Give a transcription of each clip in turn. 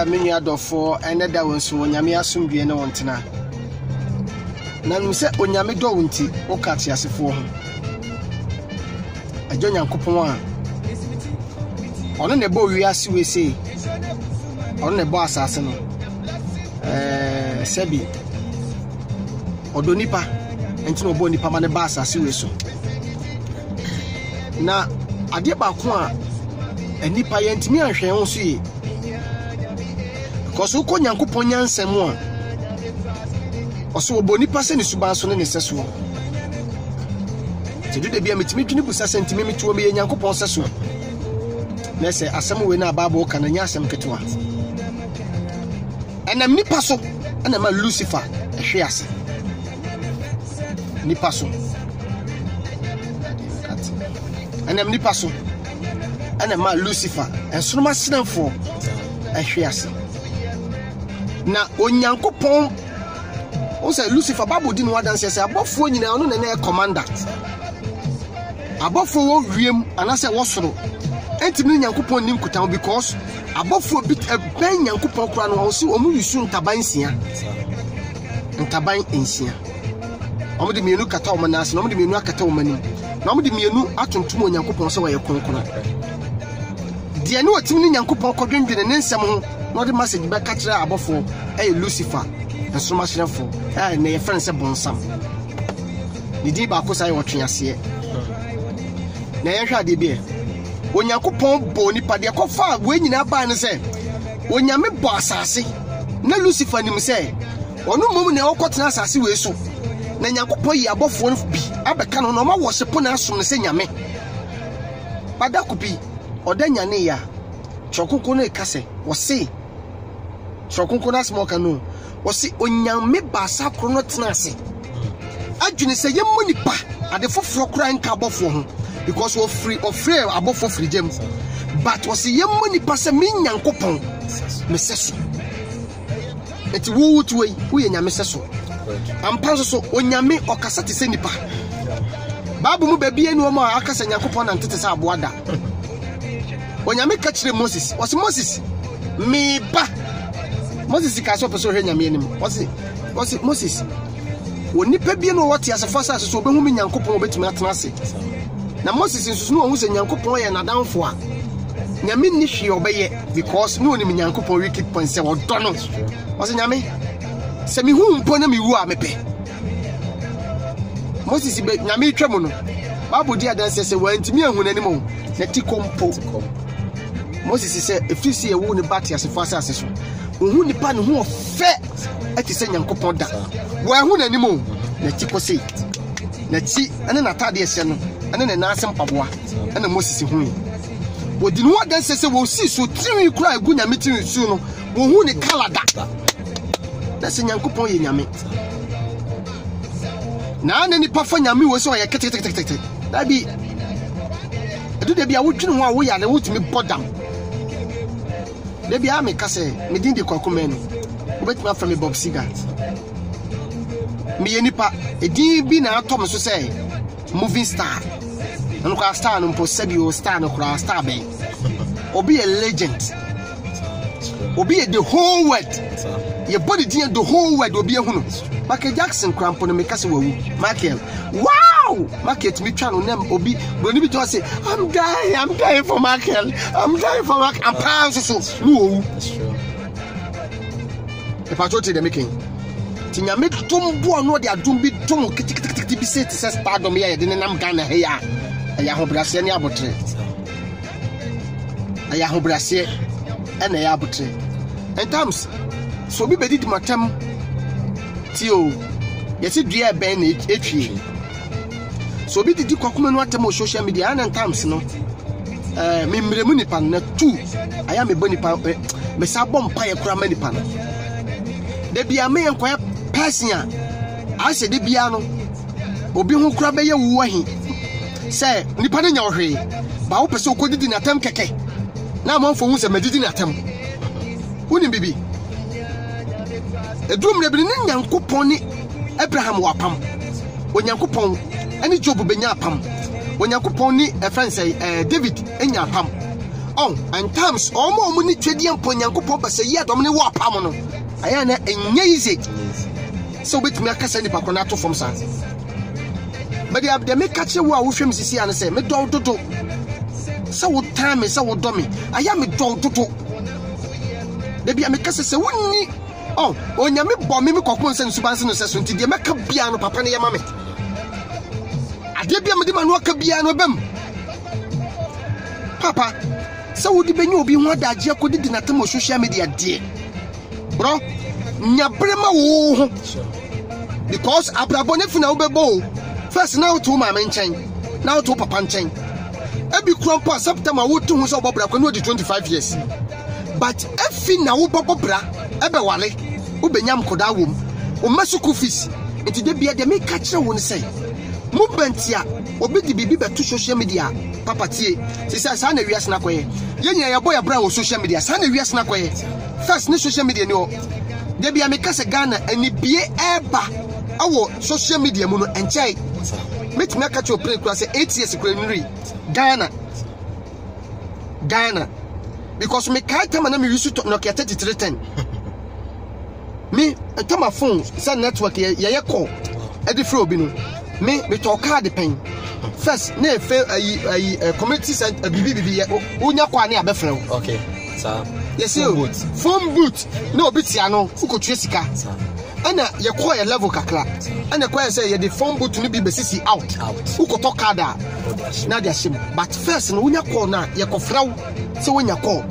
Many adofo and that was when Yamia soon be no one tonight. Nan say on Yami Downty, or catch as for him. A John Coupon on the boy we ask we say on the boss assassin Sebi Odonipa and no bony permanent bass as you so. Now, I did back one and Nipa yent me and she won't see. Because who can Yankupon Yansem one? Or so Bonipa send his subanson in his session. To do the be a meeting with a sentiment to me and Yankupon session. Let's say, as some winner Babo can and Yasam Ketua. And I'm Nipaso, and I'm a Lucifer, a Shias. Nipaso. And I'm Nipaso, and I'm a Lucifer, and so much stand for a Shias. Na Onyankopon o say Lucifer Bible di no wadanse say abofo nyina ono na commander abofo wo wiem anase wo soro entimi Nyankopon nim kutan because abofo bit ben Nyankopon kura no o si omu yusu ntaban sia ntaban ensia omu de mienu kata o manase no omu de mienu akata o manim na omu de mienu atontom Nyankopon se waye konkona de ne otimi Nyankopon kodwendwene ne nsem ho no the message be catch abofo Lucifer and so much for and your friends say bonsam ni di ba ko sai wotwe ase na ye hwa de bi Onyankopon bo nipa de kofa we nyina ba ne say onyame bo asase na Lucifer nim say onu mom na okotena asase we so na Nyankopon yi abofo bi abeka no ma worship na asom ne say nyame badakupi odanyane ya chokuko no ekase wo say chokuko na smoke no wo say onyame basa kro no tenase adwene say yemmo nipa ade foforo kra nka abofo ho because we free abofo free gem but wo say yemmo nipa say me Nyankopon me seso eti wo tuwe wo ye nyame seso ampanso so onyame okasa te se nipa babu mu ba bia ni wo ma akasa Nyankopon na ntete sa aboada onyame ka kire Moses wo say Moses me ba Moses ka so person hwe nyame anim wo say Moses woni pa bia no wote asefo sa so obehu me Nyankopon obetumi atena ase na Moses nsusu no hu se Nyankopon ye nadamfo a nyame ni hwe obeye because no ni me Nyankopon wicked point se wo do no wo say nyame se mi hu mpo na mi wu a mepe Moses be nyame twam no Bible di adanse se wantimi ahu nanimo na tikompo Moses say efisi e wo ne bati asefo asase so ohu nipa ne ho fe ati se Nyankopon da wo ahu nanimo na tikose na ti ane na tade ese no ane na nasem paboa ane Moses hu wo di no adanse se wo si so tiri kura egu nyame tiri su no wo hu ne kalada na se Nyankopon ye nyame na ane nipa fa nyame wo se o ye keteketekete da bi edu de bia wo twene ho a wo ya na wo timi bodam de bia me kase me din de kwakoma no wo betima fra me Bob Siga me ye nipa edin bi na atom so say moving star no kwa star no mpo sabi o star no kwa star ben obi a legend obi a the whole world your body din the whole world obi ehunu Michael Jackson crampo no me kase wawu Michael wow market me twa no nem obi broni bi to say I'm dying for Michael I'm pound so no e patriote de making tinya me tombo no de adum bi tom kitikiti bi say to stardom ya de nam Ghana he ya aya hobrase ne abotre aya hobrase ene ya abotre in terms so bi bedi matam tio yesi dua ben na etwie so bi didi kwakoma no atam social media and times no me mremu nipa na tu aya me boni pa me sa bom pa ye kura mani pa no de bia me enkoya person a se de bia no obi hu kura be ye wu ahi say nipa na nya ohwe ba wo pese okodidi na tam keke na mo fo hu se medidi na tam huni bibi edum le bi ni Nyankopon ni Abraham wapam Onyankopon ani Job benya apam onyankopon ni a friend say David enya pam oh and times omo ni twedi ampo onyankopon ba say ye adom ne wo pam no aya na enya easy so betumi akasa ni pakona to from san but they make catch wo a wo hwem sisi an say me don dodo so wo time say wo do me aya me don dodo de bia me kasa say wonni oh onyame bo me kokon say subanse no say so nti de meka bia no papa ne ye ma me ade bia me de ma no aka bia no bam papa so wo di benyo obi ho adaje akodi di na tamo social media de bro nyabrema wo ho because abrabone funa wo bebo first now to mama nchen now to papa nchen ebi krompo September wo to ho so bobra kwa no di 25 years but efi na wo bobra ebe wale wo benyam koda wom o masuku fees enti de bia de me ka kire wo ne say movement ya obi di bibi beto social media papa tie say sa na wiase na koye yenya ya boy bra wo social media sa na wiase na koye first ni social media ni o de bia me ka se Ghana ani bie eba awo social media mu no enchai metime aka cho play kura say 8 years kura nri Ghana because me kai time na me use to Nokia 3310 me enter my phone say network ye call e dey free obi no me talk card pen first na fe community center bibi unya kwa na abefre okay sir yes phone boot na obi tia no ukotwe sika ana ye call your level kakra ana kwa say ye the phone boot ni bi besisi out ukoto card na dia shim but first no unya call na ye kofraw say unya call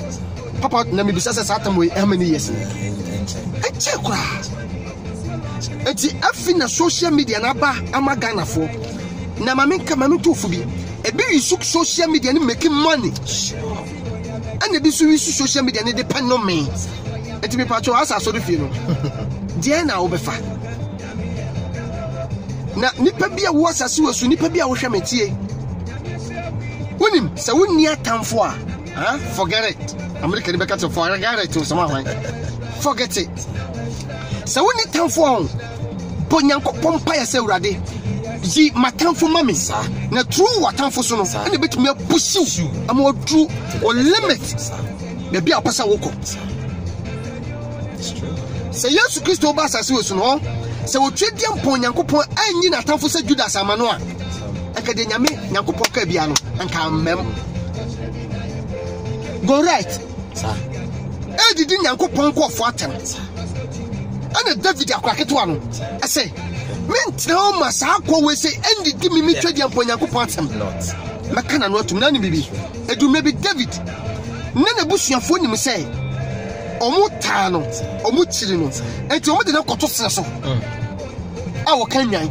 papa na me bisa say satam we how many years e check kwa eti afina social media na ba ama Ghana fo na mame to fubi e be use social media ni making money and e be use social media ni depend on me eti me pacho asa so do fie no die na wo befa na nipa bia wo asase wasu nipa bia wo hwe metie wonim se wonni atamfo a forget it America ni beka to forget it to some forget it se wonni tamfo on ponyanko pompa ya se urade ji matamfo mami na true watamfo so no ene betumi abusiu ama odru o limit be bia opasa woko se Yesu Kristo ba asase wesu no se wotwediam ponyankopon anyi na tamfo se Judas amano a akade nyame nyankopon ka bia no anka mem go right sir didi nyankopon ko fo atem ana David akwaketo ano ese mentra ma sa akwa we say endi di mi twediam ponyankopon atem meka na no atum na ni bibi edume bi David na busuafo nim say omo taa no omo chiri no enti omo de na koto sere so awo kan nyan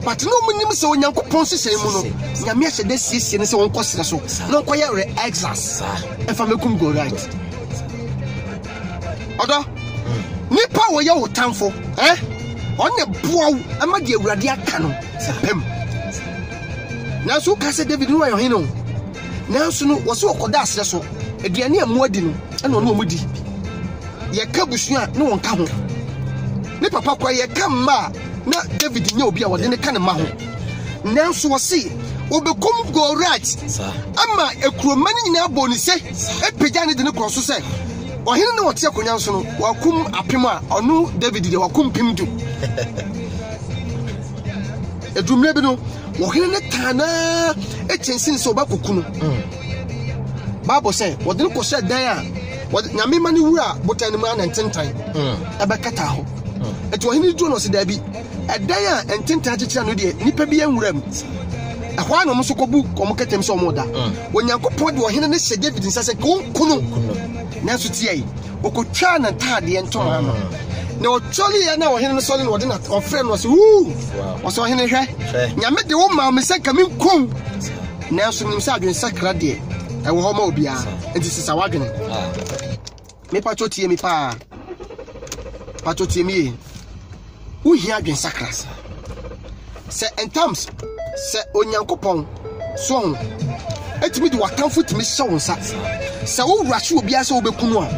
but no mo nim se onyankopon sesey mu no nyame ahye de siesie ne se won kosere so na nkoye re exas efa mekum go right odo nipa wo ye wotamfo onne boaw ama de awurade aka no sepem na so ka se David no yo hino na so no wo se okoda asere so aduane amu adi no na ono omudi ye ka busua na won ka ho ne papa kwa ye ka ma na David nya obi a wode ne ka ne ma ho na so wo se obekum go right ama ekuromani nyina boni se epagya ne de ne kroso se ohene ne wote akonya so no wakum apem a onu David de wakum pimdu edumre bi no ohene ne tana echensin so ba koku no Bible say wode ne ko se dan a nyame mani wura botan mu ana ntentan ebe kata ho eto ohene du no se da bi edan a ntentan akekira no de nipa bi anwuram ehwa no mo so kobu komo katem so mo da onyankopon de ohene ne hye David nsase kunu na so tie okotwa na tade enton ano na ocholi ya na ohene no so le wode na ofre no so wo so ohene hwe nyame de wo ma me se kamin kum na so nim sa adwen sakra de ewo ho ma obia enti sisa wadwen me pacho tie mi pa pacho tie mi wo hia adwen sakra se in terms se onyankopon so etimi de watamfo timi hye wo nsa se wo wurahye obia se wo bekunu a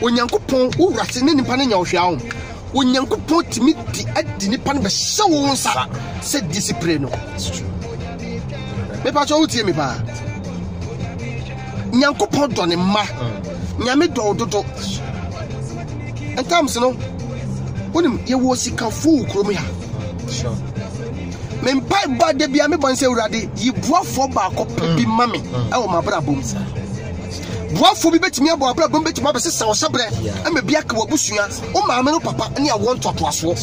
onyankopon wo wurahye ne nipa ne nya wo hwea wo onyankopon timi di adi nipa ne be hye wo nsa se discipline no Me pa cho utie me pa. Nyankopon do ne ma. Nyame do dodo. En times no. Wonim ye wo sika fu krom ya. Sure. Me mpa ba de bia me bon se urade yi buafo ba akọ bi mame e wo mabra bom. Buafo bi betimi abo abra bom betimi abese wo sebre e me bia ka wabusua o maame no papa ne a won totoaso.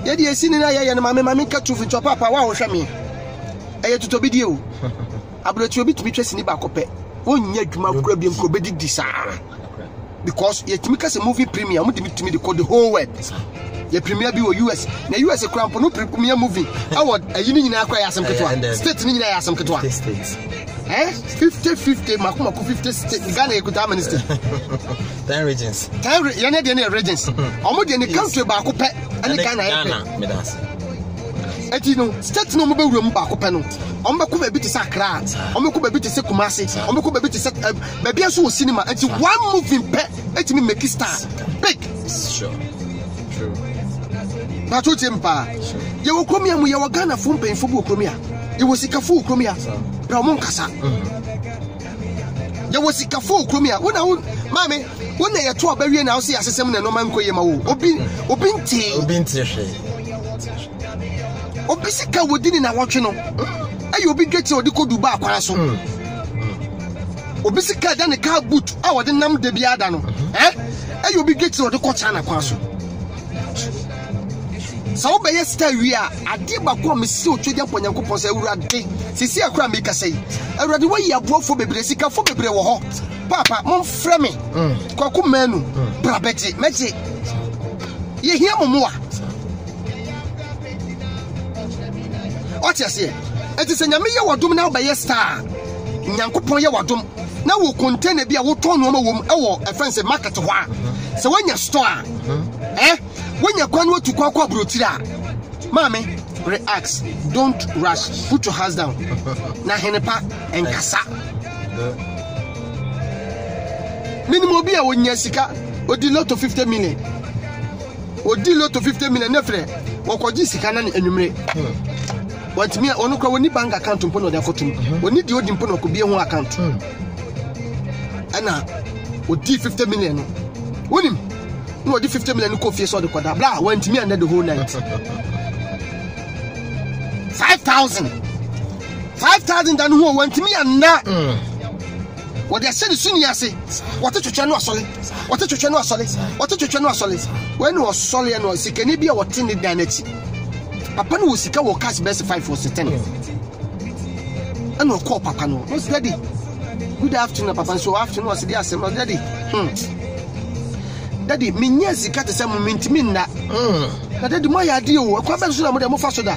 Ye de esi ni na ye ne maame ka tu fi papa wa wo hwe me. Eye tutobi die o. Abrotu obi timi twesi ni ba akọ pe. Onnya adwuma kura bi nko be didi saa. Because ye timi ka se movie premiere mo timi de call the whole world. Ye premiere bi wo US na US kura mpo no premiere movie award ayi ni nyina akwa ya asem ketwa state ni nyina ya asem ketwa 50 makuma ko 50 state Ghana ekuta many state 10 regions ye ne de ne regions omo de ne country ba ko pe ani Ghana me das eti no state no mo be wuram ba ko pe no omo ko ba bi te Accra omo ko ba bi te Kumasi omo ko ba bi te ba bia so cinema eti one movie pe eti me make star big sure true. But what temper? You will come here, we are Ghana phone paying for Bokromia. You will see a full Cromia, Ramon Casa. You will see a full Cromia. When I would, Mammy, when they are 12 berry and I'll see as a seminar, no man Koyama, Obinti, Obisica would didn't I watch you. And you'll be getting or the code to back. Obisica done a car boot, our the name de Biadano. And you'll be getting or the Cochana Quasso. So be yesterday we are adiba ko mesi otwede aponyankopon se urade sisi akura me ka sei urade we ya boafo bebre sika fo bebre wo ho papa mon frɛ me kwako manu brabeti meje ye hia momoa otiase enti se nyame ye wodom na be yesterday nyankopon ye wodom na wo container bia wo ton no ma wom e wo efense market ho a se wanya store when you go to Kwakwa Brotira, Mammy, relax, don't rush, put your hands down. Na Henepa and Kasa. Minimum be a 1 year sika, or deal to 50 million. Or deal to 50 million, never. Or Kojisika and enumerate. What me on a bank account to put on their photo. We need the old impono could be on account. And now, would D 50 million. William. No, the 50 million coffee saw the quadra. Blah, went to me under the whole night. 5,000. 5,000 than who went to me and that. What they said soon, I say, what a channel solid. What a channel solid. What a channel solid. When was solid and was sick, can it be our tin damage? Papa no was sick, I will cash best 5 for 10. And no call Papa no. What's daddy? Good afternoon, Papa. So afternoon was the assembly, daddy. Daddy, minya sika te sam mintimi na. Na daddy mo ya de o, kwa ba so na mo de mo fa so da.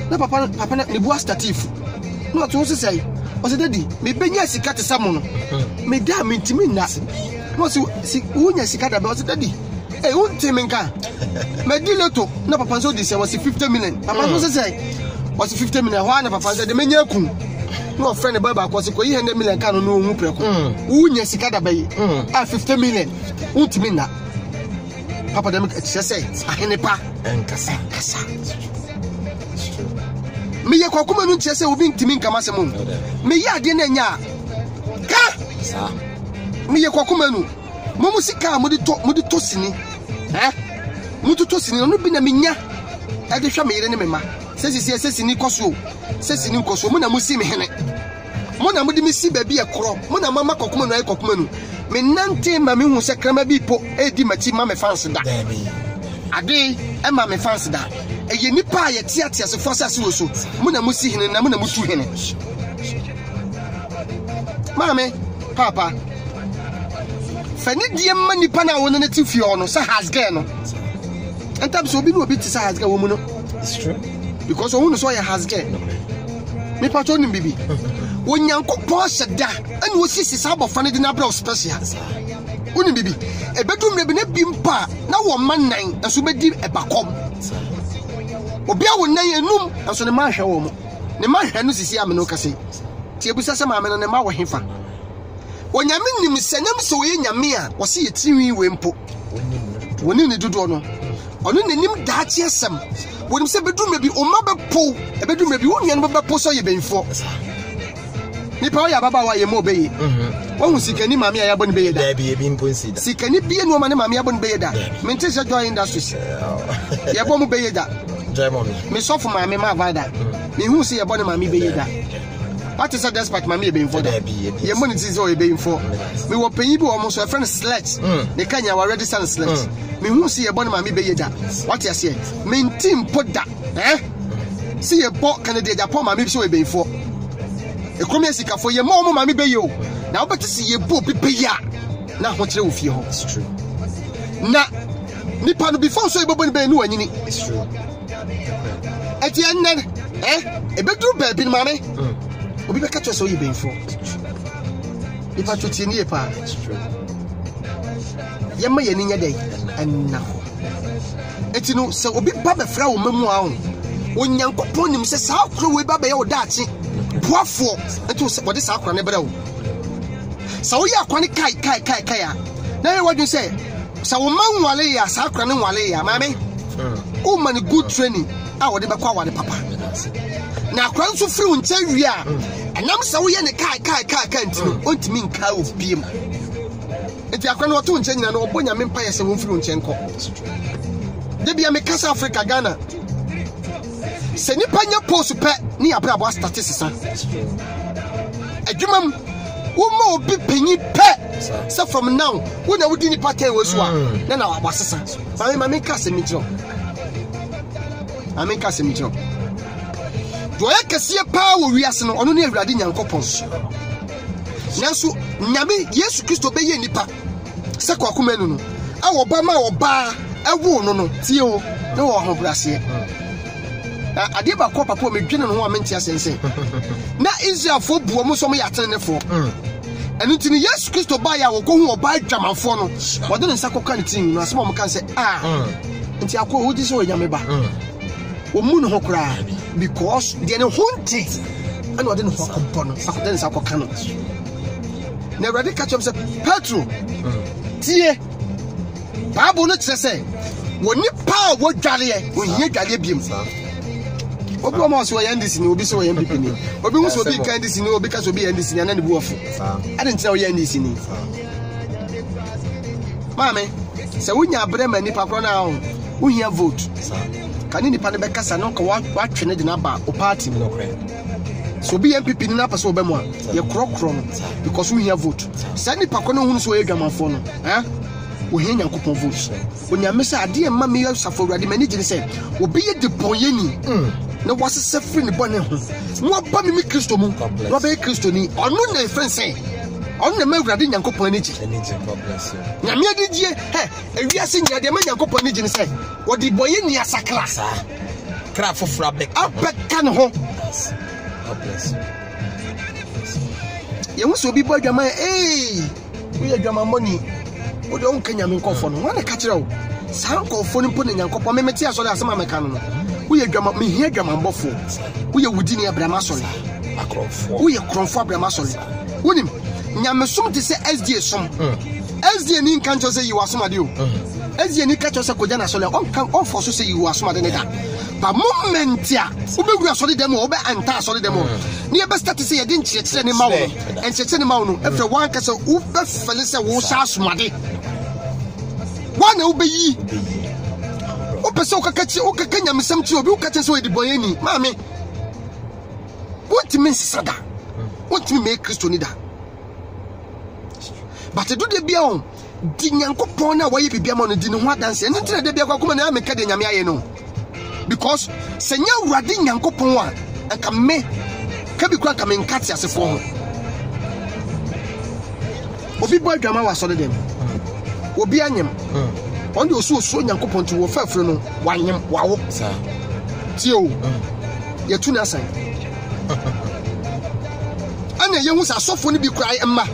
Na papa na ne bua statif. No to so say. O say daddy, me benya sika te sam no. Me da mintimi na. No si unya sika da be o say daddy. Eh, unti menka. Me di loto na papa so di say was 50 million. Papa so say was 50 million. Wa na papa say de menya kun. No friend boy ba ko say ko 100 million kan no hu preko. Unya sika da be. 50 million. Unti na. Papa dem say ahenepa enkasa me ye kwakoma no ntie say obi ntimi nkama semu me ye ade na nya ka sa me ye kwakoma no mo musika mo de to sini mo to sini no bi na me nya ade hwa me yire ne me ma sesini koso mo na mo si me hene mo na mo de me si ba bi e kro mo na mama kwakoma no ay kwakoma no me nante ma me hu se krama bi po edi machi ma me fans da ade e ma me fans da e ye nipa ye tiatia se force ase wo so mo na mo si hene na mo na mo tu hene mame papa fani die ma nipa na wona na ti fie ono sa hasge no entam so obi no obi ti sa hasge wo mu no it's true because who no so ya hasge me pato ni bibi Wonyankopon hyeda ani wosisi sabofane de na bra special woni bibi ebedum ne bi na bimpa na wo manan enso bedi ebakom obi a wonan enum enso ne ma hwe wo mo ne ma hwe no sisi ameno kase ti ebusa se ma ameno ne ma wo hefa wonyame nim senyam se wo ye nyame a wo se ye tiwi we mpo woni ne dodo no ono nenim daachi esem When you say bedroom maybe o ma be po, e bedroom maybe o nua no be po so ye benfo. Nipa ya baba wa ye mo be yi. Won sikani mami ya boni be yi da. There be bi mponsi da. Sikani bi no ma ne mami ya boni be yi da. Mente se joy industries. Ye bo mo be yi da. Joy mommy. Me so for mami ma vada. Me hu se ye boni mami be yi da. What is that despite mami ye benfo da. Ye money is o ye benfo. Me wo panyi bi wo mo so friend sledge. Ne kanya wa ready stand sledge. Me hu se ye boni mami be yi da. What you say? Me ntim poda. See ye bo Canada Japan mami bi so ye benfo. E komi esika fo ye mo mami be yo. Na obeti see ye bo bi be ya. Na ho kire wo fie ho. It's true. Na nipa no before so ye bo ni be nu anyini. It's true. Eti enen e bedru ba bi mami. Obi be catch so ye benfo. Nipa twoti ni ye pa. It's true. Ye ma ye ni nya dai enna ho. Eti no se obi ba be fra wo mamu a ho. Onyankopon nim se sa akro we ba be ye wo daachi. Boafo enti wo de sa akro ne bere wo. Sa wo ye akwani kai ya. Na ye wadun se sa wo man wale ya sa akro ne wale ya mame. O man good training a wo de be kwa wale papa. Na akro nso free wo nche wi a. Enam sa wo ye ne kai enti no ontimi nka wo biem. Enti akro no to nche nyina no obonya me mpa ye se wo free wo nche nko. De bia me kasa Africa Ghana. Se nipa nya post pe ni abrabo statistics adwumam wo ma obi panyi pe se from now wo na wodi nipa ten wo so a na wabasesa mama ka se mitro amen ka se mitro do ya kase pa wo wiase no ono ne awurade nyankopon nanso nyame Yesu Kristo be ye nipa se kwakoma nu no a wo ba ma wo ba ewo no no tie o ne wo ho brase ade ba ko papa me dwene no ho amenti asense na Israel fo buo mo so mo yatene fo enu tini Yesu Kristo ba ya wo ko hu oba adwamanfo no wode ne nsakọ ne tin no asema mo kan se nti akọ wo di so wo nyame ba wo mu no ho kra because de ne honte ana wode ne ho akọ no akọ de ne nsakọ kan no na awurade ka chom se Petro tie Bible no kire se wo nipa wo dware wo hie dware biem obi o ma so ya ndisi ni obi so ya MPP ni obi hu so obi kan ndisi ni obi ka so obi ya ndisi ni ana ne bu ofu ade ntina o ya ndisi ni mame se wunya brema nipa kro na ho wuhia vote kan ni pa ne be kasa no ka wa twene de na ba o party no kre so obi MPP ni na pa so obe mu a ye krokro no because wuhia vote se nipa kro no hu so ye dwamafo no wuhia nyankopon vote onyame se ade emma me yasafo urade mani gine se obi ye de bonyeni na wasese free ni bone ho mo ba mi Kristo mu no be Kristo ni onu na friendse onu na mawurade nyankopon ani gi nyame adigye ewiase nya de ma nyankopon ani gi ne se wodi boye ni asakra Craft for Frabek. Abeka ne ho. God bless you. Ye wuso bi bo adwama we adwama money. O de on kanya me nkofo no. Wan ka kire wo. Sa nkofo no mpo ne nyankopon me meti asole asema meka no. We adwama me hia adwama mbofo. We wudi ne abrama asole. Akrofo. We krofo abrama asole. Wonim nyamesom te se SDA som. SDA ni nka ncho se yi wasomade o. SDA ni ka ncho se koja na asole on for so se yi wasomade ne da. Ba moment ya ubegu asole dem o be anta asole dem o ni e be start say ye din chire ne mawo en chire ne mawo no after one ka se u be fele se wo sha asomade wana u be yi o pe se o kaka chi o kaka nyamsam chi obi o kaka se o di boyeni maame what means sada what me make Kristo ni da but do de bia on di nyankopon na waye bibia ma no di ne ho adanse en tire de bia kwa kuma na ameka de nyame aye no because senya urade nyankopon a aka me ka bi kwa ka me nkati asefo ho obi boy dwama wa sole dem obi anyem on de osu nyankopon ti wo fafre no wanyem wawo tio ye tu na san ana ye hu sa sofo ni bi krai emma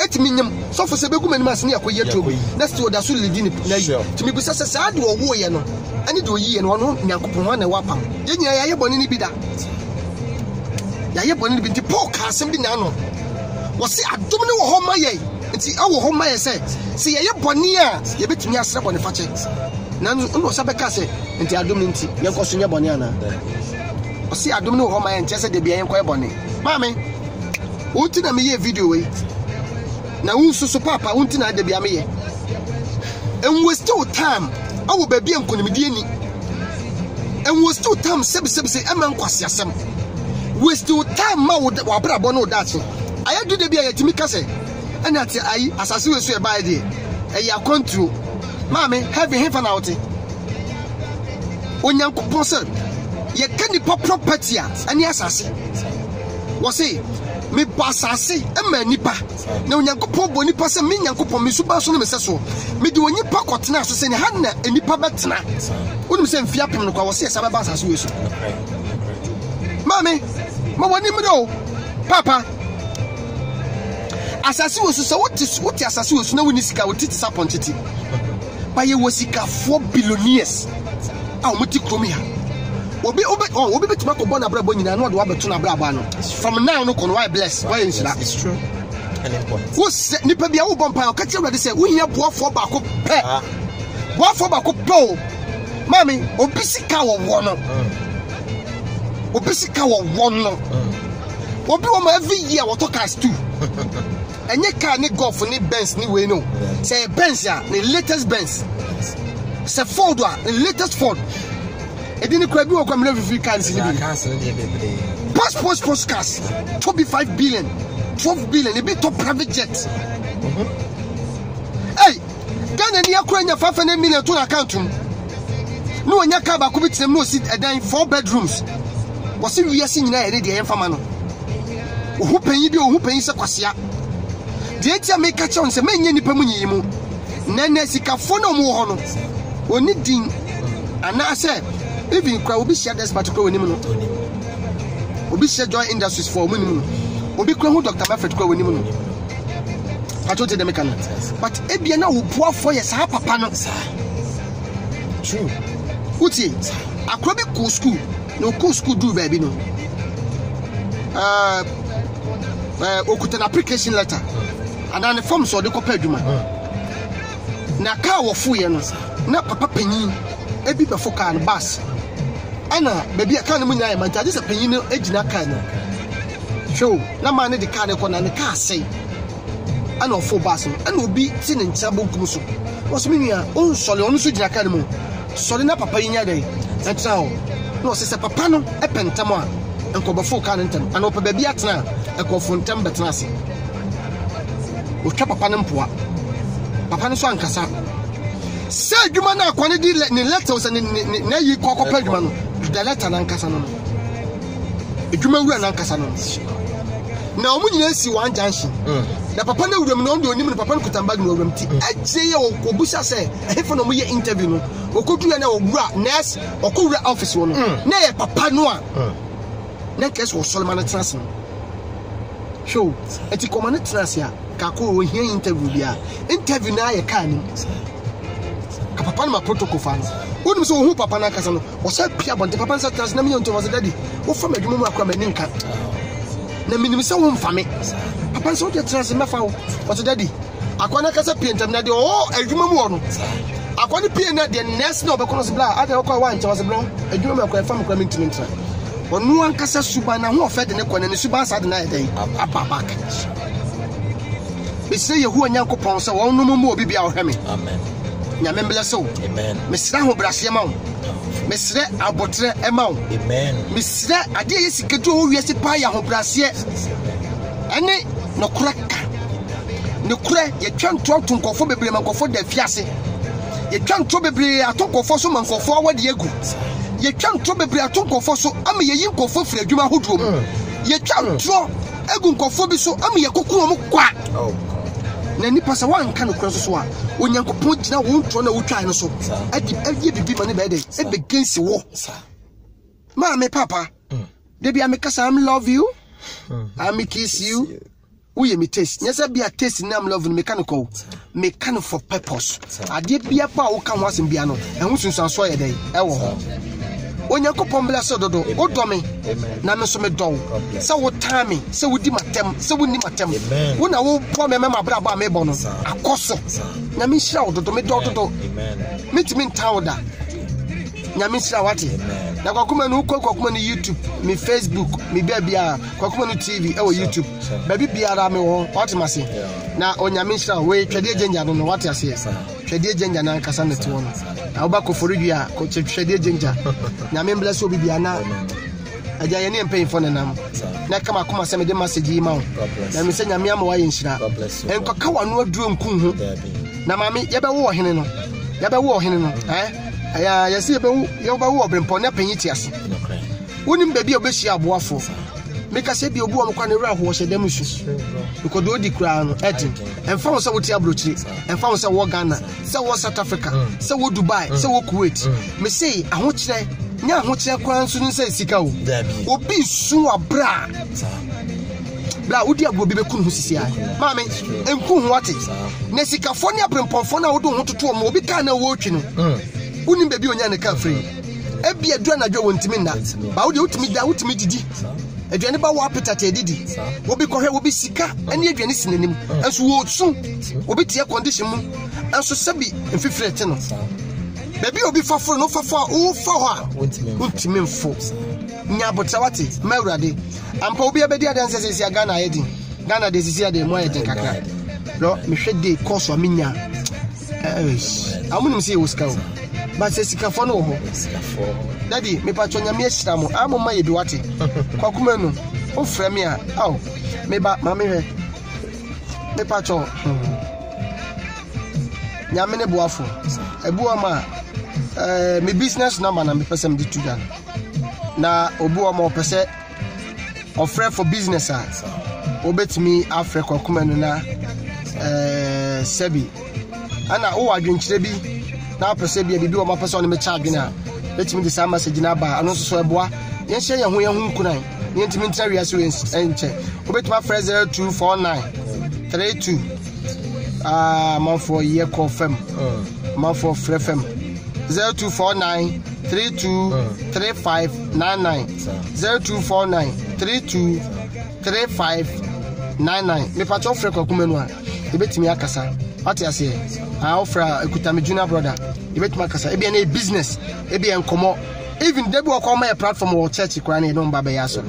etimi nyem sofo se beguma ni masne yakoye tobi next wo da so lidi ni na yi timi bi sase sa de wo ye no ani de oyi ye no no nyankopon wa na wapam ye nya ya ye boni ni bi da ya ye boni ni bi ti Paul ka asem bi na no wo se adom ne wo ho ma ye nti awo ho ma ye se ye boni a ye betimi asre boni fache Nanzo no sabeka se nti adom nti yenkoso nye bone ana. O si adom no ho ma yen chese de bia yenko e bone. Mame, wonti na me ye video we. Na wonsusu papa wonti na de bia me ye. And we still time. I will be and Kunimidi. And we still time, say, a man quasi assem. We still time, ma would Wabrabono dancing. I do the beer to me, Casse. And that's I, as I see by the a ya control. Mammy, having him an outing. When young person, ye candy pop property, and yes, I see. Was he? Me basasi e manipa na onyankopon boni pase me nyankopon me suba so no me seso me de onipa kotena so se ne han na enipa betena wonim se mfia pem no kwa wo se esa ba basasi we so mame ma woni me do papa asasi we so se woti asasi we so na woni sika woti tisapontiti ba ye wo sika 4 billionaires a o muti kromi ha obi betima ko bona brabo nyina na o de wa beto na brabo ano from now no ko no why bless why insira. It's true and important. Wo se nipa bia wo bompa o ka ti awade se wo hia boafo ba ko pe boafo ba ko pe mami obi sika wo no obi sika wo no obi wo ma every year wo to cars too enye car ni golf ni Benz ni we no say Benz ya the latest Benz say Ford the latest Ford. E didn't crab you come live free cars in the passport cars 25 billion 12 billion a bit top private jet. Hey, Ghana near Krenya 500 million to account. No one yaka ba kubit them no sit a dine 4 bedrooms. Was it we are seeing na the infamano? Who pay you who pay Sakwasia? The etia make a chance a man any pemunimu. Nene sika fono mo hono. Only ding and I said. Even crowd will be shared this particular women. Will be shared Joy Industries for women. Will be crowned Dr. Maffred Crow women. I told them mechanic. But Ebiana will pour for your Sahapa panels. True. Uti, a crabby cool school. No cool school do baby no. Okut an application letter. And then the form so the copeduma. Na car or fuyanos. Na papa penny. Ebi before car and bus. Anna, baby, I can't mean I am. I just a penny edge in a can. Show, no man the car and the car say. I know 4 bus and will be seen in Sabu Kusu. Was meaning own solid on Sujan Academy. Solid up a penny day. And so, no, sister Papano, a pentama, and go before Carrington, and open baby at now, a go from Tembetanasi. We trap a panampua. Papanoswan Cassa. Say, you man, I quantity letters and in you cock the letter and Cassano. If you remember Cassano. Now, when you see one junction, the papa no room, no, even papa could come back no room. I say, or Busha say, a half of a interview, or could you know, nurse or could office one? Nay, papa noir. Next was Solomon Transon. Show, at the command Transia, Kako, here interview, interview now a can. Papa ma protocol fans. Wouldn't so who Papa Nakasano was a pia, but the Papa Satas Namion was a daddy. What from a Jumma Crameninka? Namin so home for me. Papa so your trans in my foul was a daddy. I can't cast a paint and daddy, oh, a Jumma. I can't appear that the nest no because blah, I don't want was a blow, a Jumma from coming to Mintra. Or no one Casa Subana who fed in the corner and Subas at the night day. A back. They say you who are Yanko Ponsa, or no more be our Hemi. Amen. Nyamembele so. Amen. Mesra ho brase ma wo. Mesra abotre ema wo. Amen. Mesra ade yesikedu ho wiase pa ya ho brase. Ene no koraka. Ne kure ye twanto tonkofo bebre mankofo da fiase. Ye twanto bebre atonkofo so mankofo awade egu. Ye twanto bebre atonkofo so am ye yinkofo fira adwuma hodrom. Ye twanto egu nkofo bi so am ye kokun mo kwa. Oh. Na nipa sa wan kan kro so a onyankopon gina wo ntro na wo twan no so adi bibi ma ne be dey e be gensi wo ma me papa de bia me kasa am love you I me kiss you wo ye me taste nyesa bia taste na am love no mechanical for purpose ade bia pa wo kan ho asem bia no ehun sunsun so ye dey e wo ho Onyankopon bless dodo o do me na me so me do say wo time me say wo di matem say wo ni matem wo na wo po me bra ba me bo no akoso na me hira wo dodo me do dodo me town da nyame hira wate na kwakuma no kwakuma no YouTube me Facebook me bia kwakuma no TV e wo YouTube baby biara me wo wate mase na onyame hira we twede genja no wate ase twede genja na kasa ne te wo no Auba koforudua ko twede genja nyame bless obi bia na aja ye ne mpay fo nenam na kama kuma se me de message yi ma wo na me se nyame ama wa ye nhira enko ka wano aduro nku hu na mami ye be wo hene no aya ye se ye be wo brempo na panyi ti ase wonim baby obehia aboafo meka se bi obu o mkwa ne ra ho hye dem su because do di kra no edin emfa wo se wo ti abrochiri emfa wo se wo Ghana se wo South Africa se wo Dubai se wo Kuwait me say ahokire nya ahokire kwa nsu no se sika wo obi su abra bla udi agbo bi bekun hu sisi ai maame enku hu wate na sika fo ne abrempofo na wo do ho toto mo obi ka na wo twi no unim baby onya ne ka free ebi adua na dwo wontimi na ba wo de utimi da utimi didi aduane ba wo appetite didi wo bi kohwe wo bi sika ene aduane sinanim enso wo tsu wo bi tie condition mu enso sabi mfifrete no baby obi faforo no fafo a wo fa ho a wontimi mfo nya botra wate mawurade ampa obi abedi adanse sesi Ghana ayedin Ghana de sesi ade mo ayedin kakra no me hwede course o minya amunum se wo ska o ba se sika fo no ho daddy me pa chonya me hira mo amoma ye bi wate kwakuma no o fra me a aw me ba ma me hwe me pa cho nyame ne boafo ebuwa ma me business number na me pese me ditu dan na obuwa ma opese offer for business a obetimi afre kwakuma no na sebi ana o adwenkyere bi na pese bi o ma pese on me charge na betimi de sama message na ba ano so eboa yen hye ye ho nkunan yen timi ntra wiase enche obetimi afre 0249 32 man for year call fm man for free fm 0249 32 3599 0249 32 3599 me patcho free kwakumenu a ebetimi akasa ati ase a ofra ekutami junior brother ebetimi akasa ebi na business ebi enkomo even debi okoma a platform or church kwa na no mba be yaso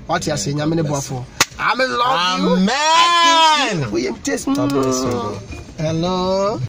ati ase nyame ne boafo I love you. Amen. We am test. Hello.